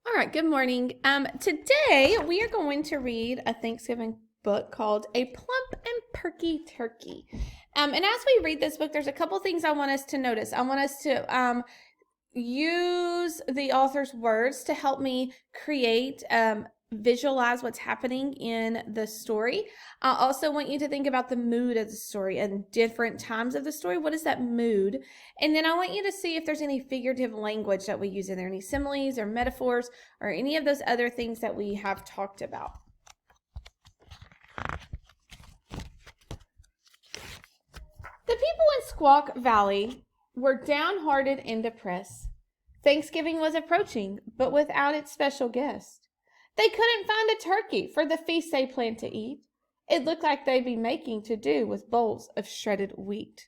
All right, good morning. Today we are going to read a Thanksgiving book called A Plump and Perky Turkey. And as we read this book, there's a couple things I want us to notice. I want us to use the author's words to help me create, visualize what's happening in the story. I also want you to think about the mood of the story and different times of the story. What is that mood? And then I want you to see if there's any figurative language that we use in there, any similes or metaphors or any of those other things that we have talked about. The people in Squawk Valley were downhearted and depressed. Thanksgiving was approaching, but without its special guest. They couldn't find a turkey for the feast they planned to eat. It looked like they'd be making to do with bowls of shredded wheat.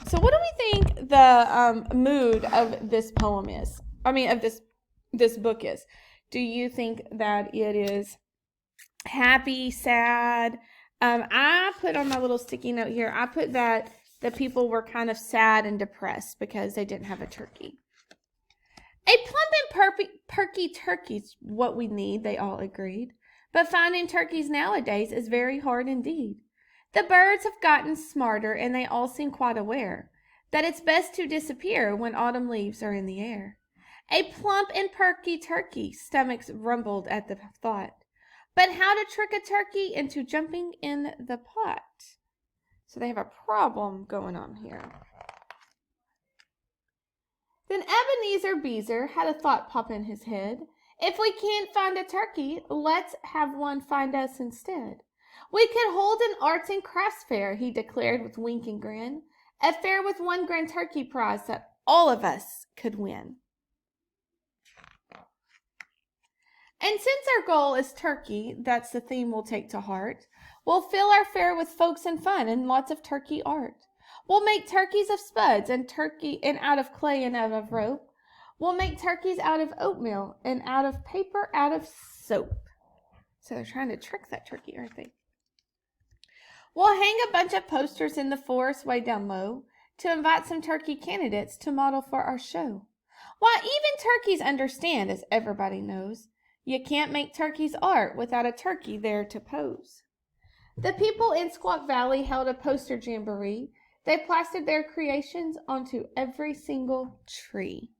So what do we think the mood of this poem is? Of this book is? Do you think that it is happy, sad? I put on my little sticky note here, I put that the people were kind of sad and depressed because they didn't have a turkey. A plump and perky turkey's what we need, they all agreed. But finding turkeys nowadays is very hard indeed. The birds have gotten smarter, and they all seem quite aware that it's best to disappear when autumn leaves are in the air. A plump and perky turkey, stomachs rumbled at the thought. But how to trick a turkey into jumping in the pot? So they have a problem going on here. Then Ebenezer Beezer had a thought pop in his head. If we can't find a turkey, let's have one find us instead. We could hold an arts and crafts fair, he declared with wink and grin. A fair with one grand turkey prize that all of us could win. And since our goal is turkey, that's the theme we'll take to heart, we'll fill our fair with folks and fun and lots of turkey art. We'll make turkeys of spuds and out of clay and out of rope. We'll make turkeys out of oatmeal and out of paper, out of soap. So they're trying to trick that turkey, aren't they? We'll hang a bunch of posters in the forest way down low to invite some turkey candidates to model for our show. Why, even turkeys understand, as everybody knows, you can't make turkey's art without a turkey there to pose. The people in Squawk Valley held a poster jamboree. They plastered their creations onto every single tree.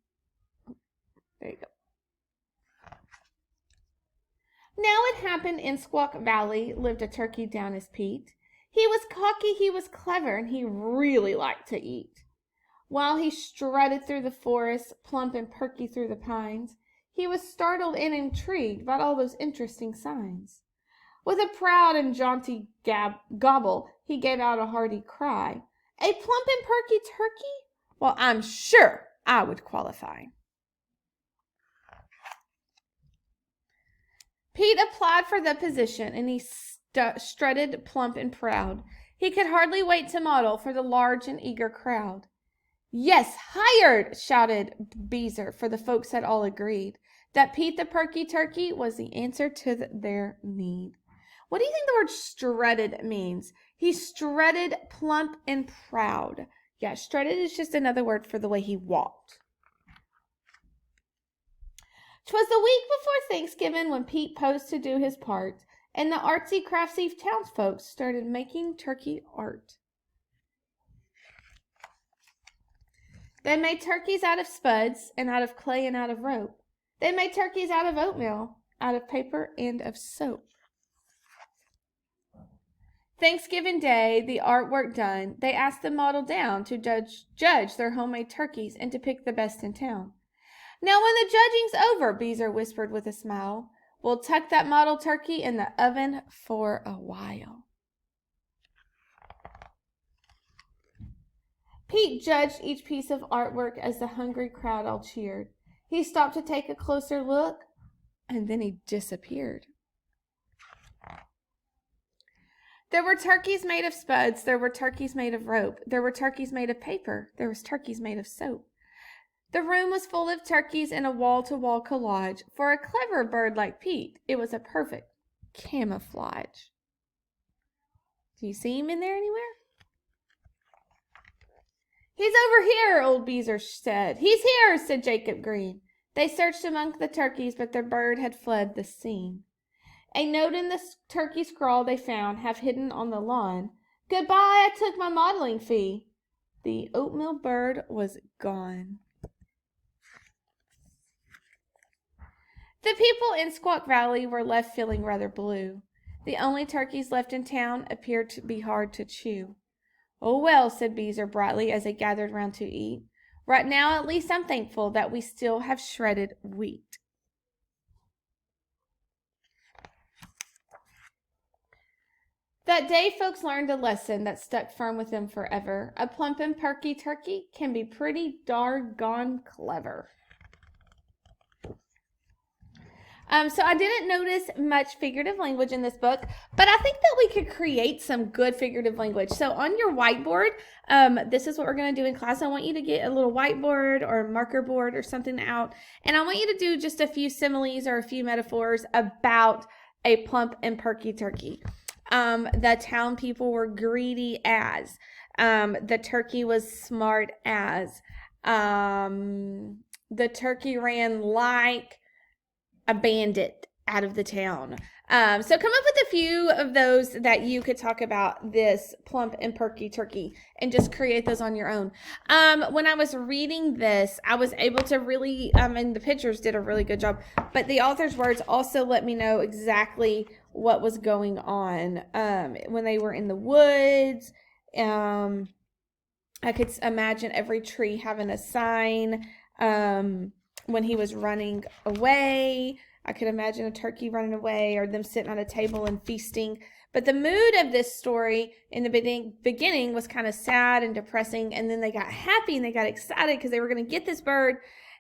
There you go. Now it happened in Squawk Valley lived a turkey down as Pete. He was cocky, he was clever, and he really liked to eat. While he strutted through the forest, plump and perky through the pines, he was startled and intrigued by all those interesting signs. With a proud and jaunty gobble, he gave out a hearty cry. A plump and perky turkey? Well, I'm sure I would qualify. Pete applied for the position, and he strutted plump and proud. He could hardly wait to model for the large and eager crowd. Yes, hired, shouted Beezer, for the folks had all agreed that Pete the Perky Turkey was the answer to their need. What do you think the word strutted means? He strutted plump and proud. Yeah, strutted is just another word for the way he walked. 'Twas the week before Thanksgiving when Pete posed to do his part, and the artsy craftsy townsfolk started making turkey art. They made turkeys out of spuds and out of clay and out of rope. They made turkeys out of oatmeal, out of paper, and of soap. Thanksgiving Day, the artwork done, they asked the model down to judge their homemade turkeys and to pick the best in town. Now when the judging's over, Beezer whispered with a smile, we'll tuck that model turkey in the oven for a while. Pete judged each piece of artwork as the hungry crowd all cheered. He stopped to take a closer look, and then he disappeared. There were turkeys made of spuds, there were turkeys made of rope, there were turkeys made of paper, there was turkeys made of soap. The room was full of turkeys in a wall-to-wall collage. For a clever bird like Pete, it was a perfect camouflage. Do you see him in there anywhere? He's over here, old Beezer said. He's here, said Jacob Green. They searched among the turkeys, but their bird had fled the scene. A note in the turkey scrawl they found, half hidden on the lawn. Goodbye, I took my modeling fee. The oatmeal bird was gone. The people in Squawk Valley were left feeling rather blue. The only turkeys left in town appeared to be hard to chew. Oh well, said Beezer brightly as they gathered round to eat. Right now, at least, I'm thankful that we still have shredded wheat. That day, folks learned a lesson that stuck firm with them forever. A plump and perky turkey can be pretty doggone clever. So I didn't notice much figurative language in this book, but I think that we could create some good figurative language. So on your whiteboard, this is what we're going to do in class. I want you to get a little whiteboard or a marker board or something out, and I want you to do just a few similes or a few metaphors about a plump and perky turkey. The town people were greedy as. The turkey was smart as. The turkey ran like a bandit out of the town. So come up with a few of those that you could talk about this plump and perky turkey and just create those on your own. When I was reading this, I was able to really, and the pictures did a really good job, but the author's words also let me know exactly what was going on. When they were in the woods, I could imagine every tree having a sign. When he was running away, I could imagine a turkey running away or them sitting on a table and feasting. But the mood of this story in the beginning was kind of sad and depressing. And then they got happy and they got excited because they were going to get this bird.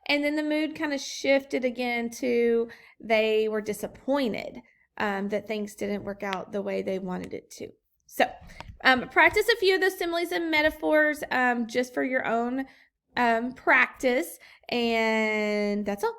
And then the mood kind of shifted again to they were disappointed that things didn't work out the way they wanted it to. So practice a few of those similes and metaphors just for your own practice. And that's all.